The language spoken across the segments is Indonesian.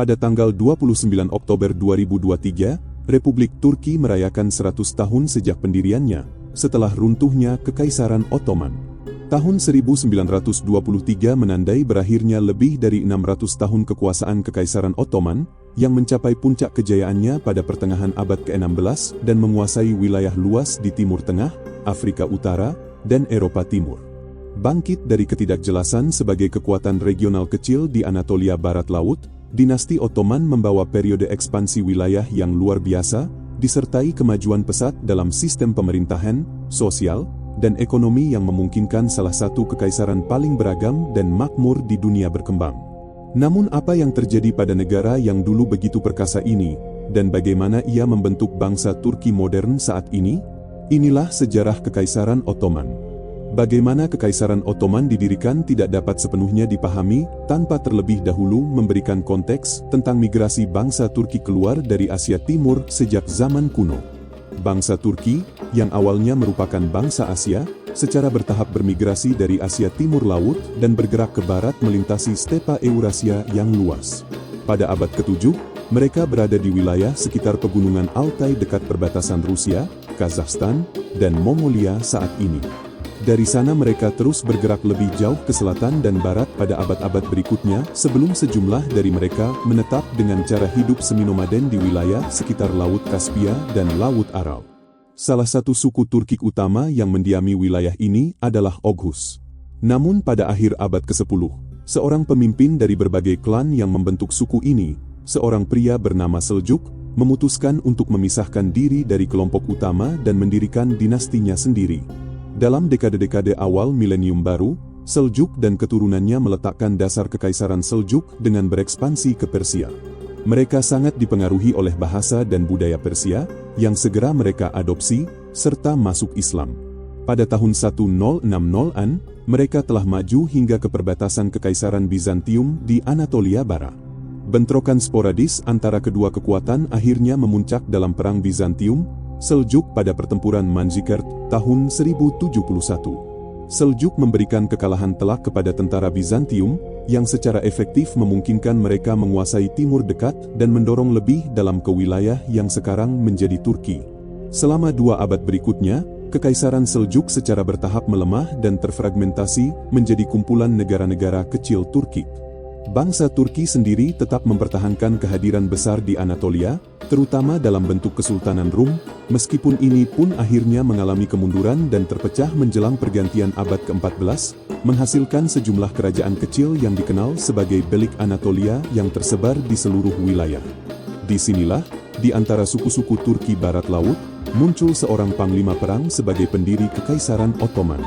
Pada tanggal 29 Oktober 2023, Republik Turki merayakan 100 tahun sejak pendiriannya, setelah runtuhnya Kekaisaran Ottoman. Tahun 1923 menandai berakhirnya lebih dari 600 tahun kekuasaan Kekaisaran Ottoman, yang mencapai puncak kejayaannya pada pertengahan abad ke-16 dan menguasai wilayah luas di Timur Tengah, Afrika Utara, dan Eropa Timur. Bangkit dari ketidakjelasan sebagai kekuatan regional kecil di Anatolia Barat Laut, dinasti Ottoman membawa periode ekspansi wilayah yang luar biasa, disertai kemajuan pesat dalam sistem pemerintahan, sosial, dan ekonomi yang memungkinkan salah satu kekaisaran paling beragam dan makmur di dunia berkembang. Namun apa yang terjadi pada negara yang dulu begitu perkasa ini, dan bagaimana ia membentuk bangsa Turki modern saat ini? Inilah sejarah Kekaisaran Ottoman. Bagaimana Kekaisaran Ottoman didirikan tidak dapat sepenuhnya dipahami tanpa terlebih dahulu memberikan konteks tentang migrasi bangsa Turki keluar dari Asia Timur sejak zaman kuno. Bangsa Turki, yang awalnya merupakan bangsa Asia, secara bertahap bermigrasi dari Asia Timur Laut dan bergerak ke barat melintasi stepa Eurasia yang luas. Pada abad ke-7, mereka berada di wilayah sekitar pegunungan Altai dekat perbatasan Rusia, Kazakhstan, dan Mongolia saat ini. Dari sana mereka terus bergerak lebih jauh ke selatan dan barat pada abad-abad berikutnya sebelum sejumlah dari mereka menetap dengan cara hidup semi-nomaden di wilayah sekitar Laut Kaspia dan Laut Aral. Salah satu suku Turki utama yang mendiami wilayah ini adalah Oghuz. Namun pada akhir abad ke-10, seorang pemimpin dari berbagai klan yang membentuk suku ini, seorang pria bernama Seljuk, memutuskan untuk memisahkan diri dari kelompok utama dan mendirikan dinastinya sendiri. Dalam dekade-dekade awal milenium baru, Seljuk dan keturunannya meletakkan dasar Kekaisaran Seljuk dengan berekspansi ke Persia. Mereka sangat dipengaruhi oleh bahasa dan budaya Persia, yang segera mereka adopsi, serta masuk Islam. Pada tahun 1060-an, mereka telah maju hingga ke perbatasan Kekaisaran Bizantium di Anatolia Barat. Bentrokan sporadis antara kedua kekuatan akhirnya memuncak dalam Perang Bizantium, Seljuk pada pertempuran Manzikert tahun 1071. Seljuk memberikan kekalahan telak kepada tentara Bizantium, yang secara efektif memungkinkan mereka menguasai Timur Dekat dan mendorong lebih dalam ke wilayah yang sekarang menjadi Turki. Selama 2 abad berikutnya, Kekaisaran Seljuk secara bertahap melemah dan terfragmentasi menjadi kumpulan negara-negara kecil Turki. Bangsa Turki sendiri tetap mempertahankan kehadiran besar di Anatolia, terutama dalam bentuk Kesultanan Rum, meskipun ini pun akhirnya mengalami kemunduran dan terpecah menjelang pergantian abad ke-14, menghasilkan sejumlah kerajaan kecil yang dikenal sebagai Belik Anatolia yang tersebar di seluruh wilayah. Disinilah, di antara suku-suku Turki Barat Laut, muncul seorang panglima perang sebagai pendiri Kekaisaran Ottoman.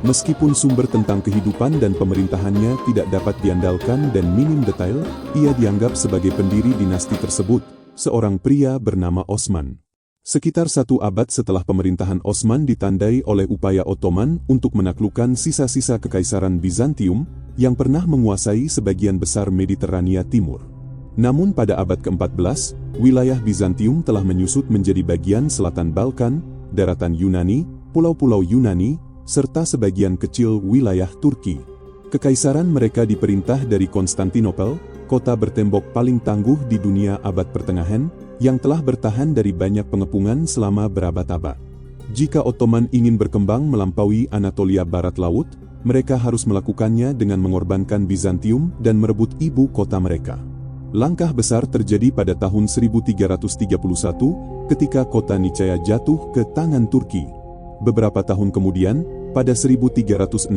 Meskipun sumber tentang kehidupan dan pemerintahannya tidak dapat diandalkan dan minim detail, ia dianggap sebagai pendiri dinasti tersebut, seorang pria bernama Osman. Sekitar 1 abad setelah pemerintahan Osman ditandai oleh upaya Ottoman untuk menaklukkan sisa-sisa Kekaisaran Bizantium, yang pernah menguasai sebagian besar Mediterania Timur. Namun pada abad ke-14, wilayah Bizantium telah menyusut menjadi bagian selatan Balkan, daratan Yunani, pulau-pulau Yunani, serta sebagian kecil wilayah Turki. Kekaisaran mereka diperintah dari Konstantinopel, kota bertembok paling tangguh di dunia abad pertengahan, yang telah bertahan dari banyak pengepungan selama berabad-abad. Jika Ottoman ingin berkembang melampaui Anatolia Barat Laut, mereka harus melakukannya dengan mengorbankan Bizantium dan merebut ibu kota mereka. Langkah besar terjadi pada tahun 1331, ketika kota Nicea jatuh ke tangan Turki. Beberapa tahun kemudian, pada 1369,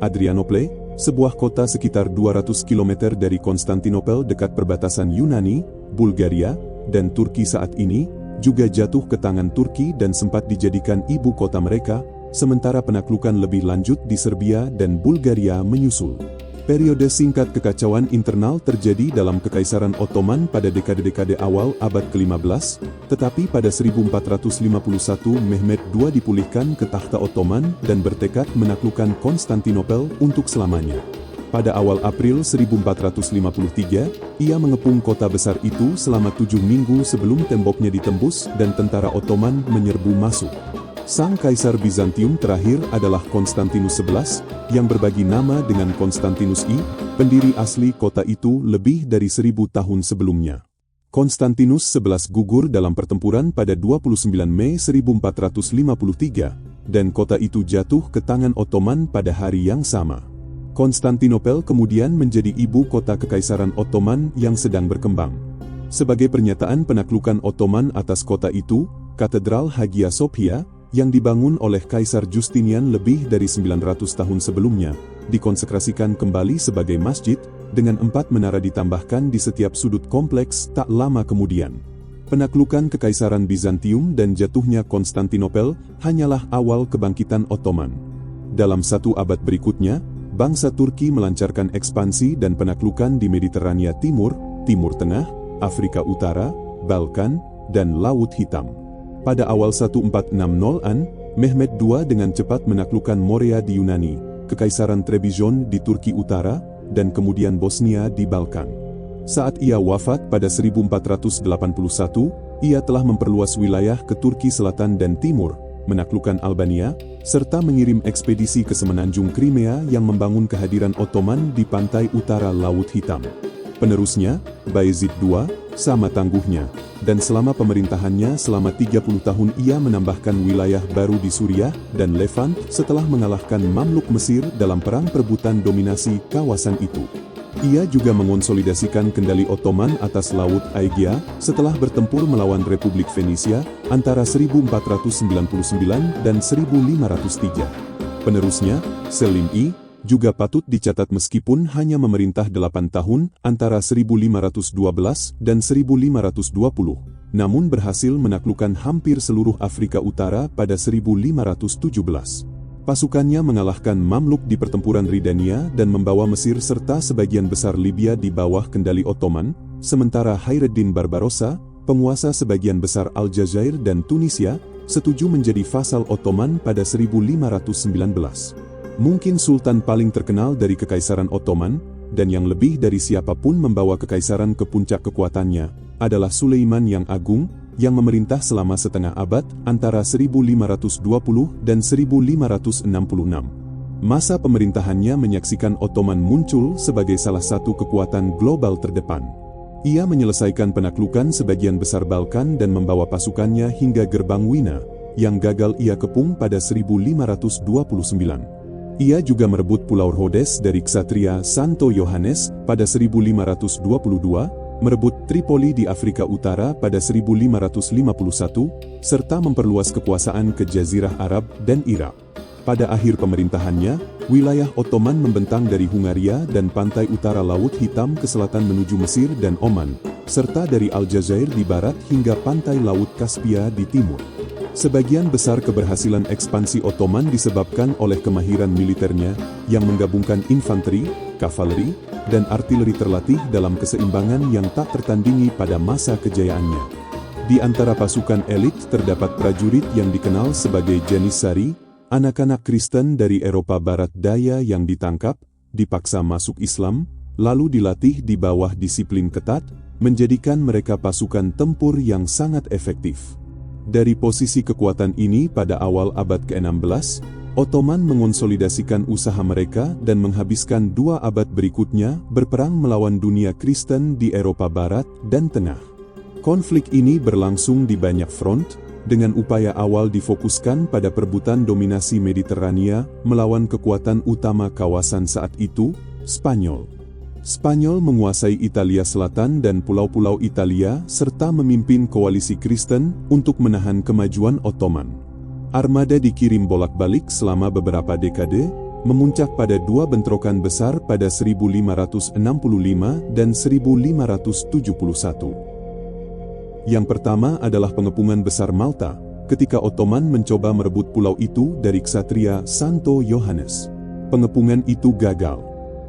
Adrianople, sebuah kota sekitar 200 km dari Konstantinopel dekat perbatasan Yunani, Bulgaria, dan Turki saat ini, juga jatuh ke tangan Turki dan sempat dijadikan ibu kota mereka, sementara penaklukan lebih lanjut di Serbia dan Bulgaria menyusul. Periode singkat kekacauan internal terjadi dalam Kekaisaran Ottoman pada dekade-dekade awal abad ke-15, tetapi pada 1451 Mehmed II dipulihkan ke takhta Ottoman dan bertekad menaklukkan Konstantinopel untuk selamanya. Pada awal April 1453, ia mengepung kota besar itu selama 7 minggu sebelum temboknya ditembus dan tentara Ottoman menyerbu masuk. Sang Kaisar Bizantium terakhir adalah Konstantinus XI, yang berbagi nama dengan Konstantinus I, pendiri asli kota itu lebih dari 1000 tahun sebelumnya. Konstantinus XI gugur dalam pertempuran pada 29 Mei 1453, dan kota itu jatuh ke tangan Ottoman pada hari yang sama. Konstantinopel kemudian menjadi ibu kota Kekaisaran Ottoman yang sedang berkembang. Sebagai pernyataan penaklukan Ottoman atas kota itu, Katedral Hagia Sophia, yang dibangun oleh Kaisar Justinian lebih dari 900 tahun sebelumnya, dikonsekrasikan kembali sebagai masjid, dengan 4 menara ditambahkan di setiap sudut kompleks tak lama kemudian. Penaklukan Kekaisaran Bizantium dan jatuhnya Konstantinopel hanyalah awal kebangkitan Ottoman. Dalam 1 abad berikutnya, bangsa Turki melancarkan ekspansi dan penaklukan di Mediterania Timur, Timur Tengah, Afrika Utara, Balkan, dan Laut Hitam. Pada awal 1460-an, Mehmed II dengan cepat menaklukkan Morea di Yunani, Kekaisaran Trebizond di Turki Utara, dan kemudian Bosnia di Balkan. Saat ia wafat pada 1481, ia telah memperluas wilayah ke Turki Selatan dan Timur, menaklukkan Albania, serta mengirim ekspedisi ke semenanjung Crimea yang membangun kehadiran Ottoman di pantai utara Laut Hitam. Penerusnya, Bayezid II, sama tangguhnya, dan selama pemerintahannya selama 30 tahun ia menambahkan wilayah baru di Suriah dan Levant setelah mengalahkan Mamluk Mesir dalam perang perebutan dominasi kawasan itu. Ia juga mengonsolidasikan kendali Ottoman atas Laut Aegea setelah bertempur melawan Republik Venesia antara 1499 dan 1503. Penerusnya, Selim I, juga patut dicatat meskipun hanya memerintah 8 tahun antara 1512 dan 1520, namun berhasil menaklukkan hampir seluruh Afrika Utara pada 1517. Pasukannya mengalahkan Mamluk di pertempuran Ridania dan membawa Mesir serta sebagian besar Libya di bawah kendali Ottoman, sementara Khaireddin Barbarossa, penguasa sebagian besar Aljazair dan Tunisia, setuju menjadi vasal Ottoman pada 1519. Mungkin sultan paling terkenal dari Kekaisaran Ottoman, dan yang lebih dari siapapun membawa kekaisaran ke puncak kekuatannya, adalah Sulaiman yang Agung, yang memerintah selama setengah abad antara 1520 dan 1566. Masa pemerintahannya menyaksikan Ottoman muncul sebagai salah satu kekuatan global terdepan. Ia menyelesaikan penaklukan sebagian besar Balkan dan membawa pasukannya hingga gerbang Wina, yang gagal ia kepung pada 1529. Ia juga merebut Pulau Rhodes dari Ksatria Santo Yohanes pada 1522, merebut Tripoli di Afrika Utara pada 1551, serta memperluas kekuasaan ke Jazirah Arab dan Irak. Pada akhir pemerintahannya, wilayah Ottoman membentang dari Hungaria dan pantai utara Laut Hitam ke selatan menuju Mesir dan Oman, serta dari Aljazair di barat hingga pantai Laut Kaspia di timur. Sebagian besar keberhasilan ekspansi Ottoman disebabkan oleh kemahiran militernya yang menggabungkan infanteri, kavaleri, dan artileri terlatih dalam keseimbangan yang tak tertandingi pada masa kejayaannya. Di antara pasukan elit terdapat prajurit yang dikenal sebagai Janissary, anak-anak Kristen dari Eropa Barat Daya yang ditangkap, dipaksa masuk Islam, lalu dilatih di bawah disiplin ketat, menjadikan mereka pasukan tempur yang sangat efektif. Dari posisi kekuatan ini pada awal abad ke-16, Ottoman mengonsolidasikan usaha mereka dan menghabiskan 2 abad berikutnya berperang melawan dunia Kristen di Eropa Barat dan Tengah. Konflik ini berlangsung di banyak front, dengan upaya awal difokuskan pada perebutan dominasi Mediterania melawan kekuatan utama kawasan saat itu, Spanyol. Spanyol menguasai Italia Selatan dan pulau-pulau Italia serta memimpin koalisi Kristen untuk menahan kemajuan Ottoman. Armada dikirim bolak-balik selama beberapa dekade, memuncak pada 2 bentrokan besar pada 1565 dan 1571. Yang pertama adalah pengepungan besar Malta, ketika Ottoman mencoba merebut pulau itu dari Ksatria Santo Yohanes. Pengepungan itu gagal.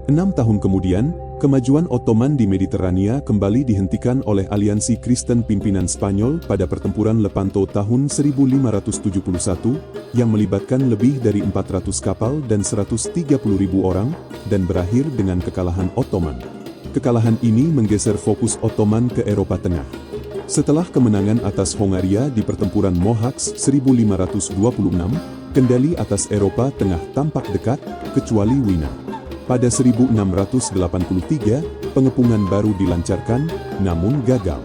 6 tahun kemudian, kemajuan Ottoman di Mediterania kembali dihentikan oleh aliansi Kristen pimpinan Spanyol pada pertempuran Lepanto tahun 1571, yang melibatkan lebih dari 400 kapal dan 130.000 orang, dan berakhir dengan kekalahan Ottoman. Kekalahan ini menggeser fokus Ottoman ke Eropa Tengah. Setelah kemenangan atas Hongaria di pertempuran Mohacs 1526, kendali atas Eropa Tengah tampak dekat, kecuali Wina. Pada 1683, pengepungan baru dilancarkan, namun gagal.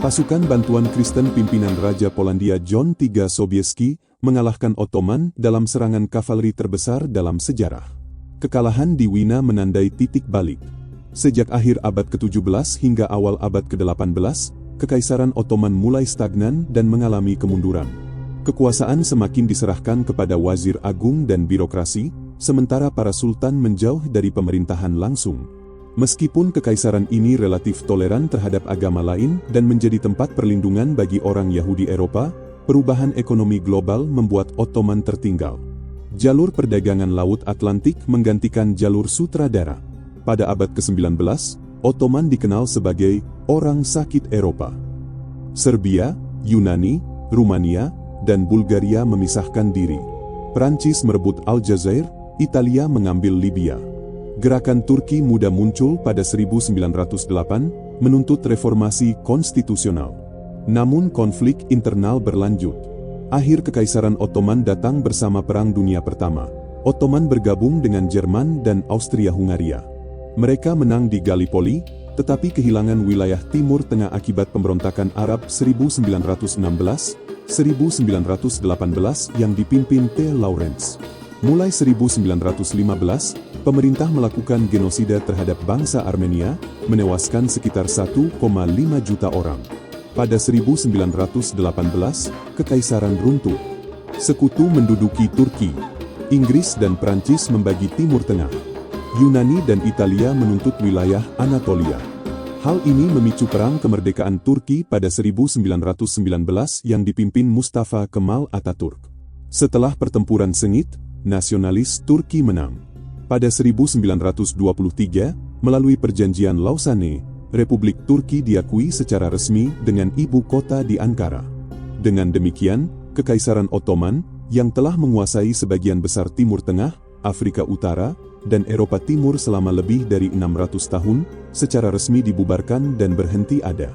Pasukan bantuan Kristen pimpinan Raja Polandia John III Sobieski mengalahkan Ottoman dalam serangan kavaleri terbesar dalam sejarah. Kekalahan di Wina menandai titik balik. Sejak akhir abad ke-17 hingga awal abad ke-18, Kekaisaran Ottoman mulai stagnan dan mengalami kemunduran. Kekuasaan semakin diserahkan kepada wazir agung dan birokrasi, sementara para sultan menjauh dari pemerintahan langsung. Meskipun kekaisaran ini relatif toleran terhadap agama lain dan menjadi tempat perlindungan bagi orang Yahudi Eropa, perubahan ekonomi global membuat Ottoman tertinggal. Jalur perdagangan Laut Atlantik menggantikan jalur sutradara. Pada abad ke-19, Ottoman dikenal sebagai orang sakit Eropa. Serbia, Yunani, Rumania, dan Bulgaria memisahkan diri. Prancis merebut Aljazair, Italia mengambil Libya. Gerakan Turki muda muncul pada 1908, menuntut reformasi konstitusional. Namun konflik internal berlanjut. Akhir Kekaisaran Ottoman datang bersama Perang Dunia Pertama. Ottoman bergabung dengan Jerman dan Austria-Hungaria. Mereka menang di Gallipoli, tetapi kehilangan wilayah Timur Tengah akibat pemberontakan Arab 1916-1918 yang dipimpin T. Lawrence. Mulai 1915, pemerintah melakukan genosida terhadap bangsa Armenia, menewaskan sekitar 1,5 juta orang. Pada 1918, kekaisaran runtuh. Sekutu menduduki Turki. Inggris dan Prancis membagi Timur Tengah. Yunani dan Italia menuntut wilayah Anatolia. Hal ini memicu perang kemerdekaan Turki pada 1919 yang dipimpin Mustafa Kemal Atatürk. Setelah pertempuran sengit, nasionalis Turki menang. Pada 1923, melalui perjanjian Lausanne, Republik Turki diakui secara resmi dengan ibu kota di Ankara. Dengan demikian, Kekaisaran Ottoman, yang telah menguasai sebagian besar Timur Tengah, Afrika Utara, dan Eropa Timur selama lebih dari 600 tahun, secara resmi dibubarkan dan berhenti ada.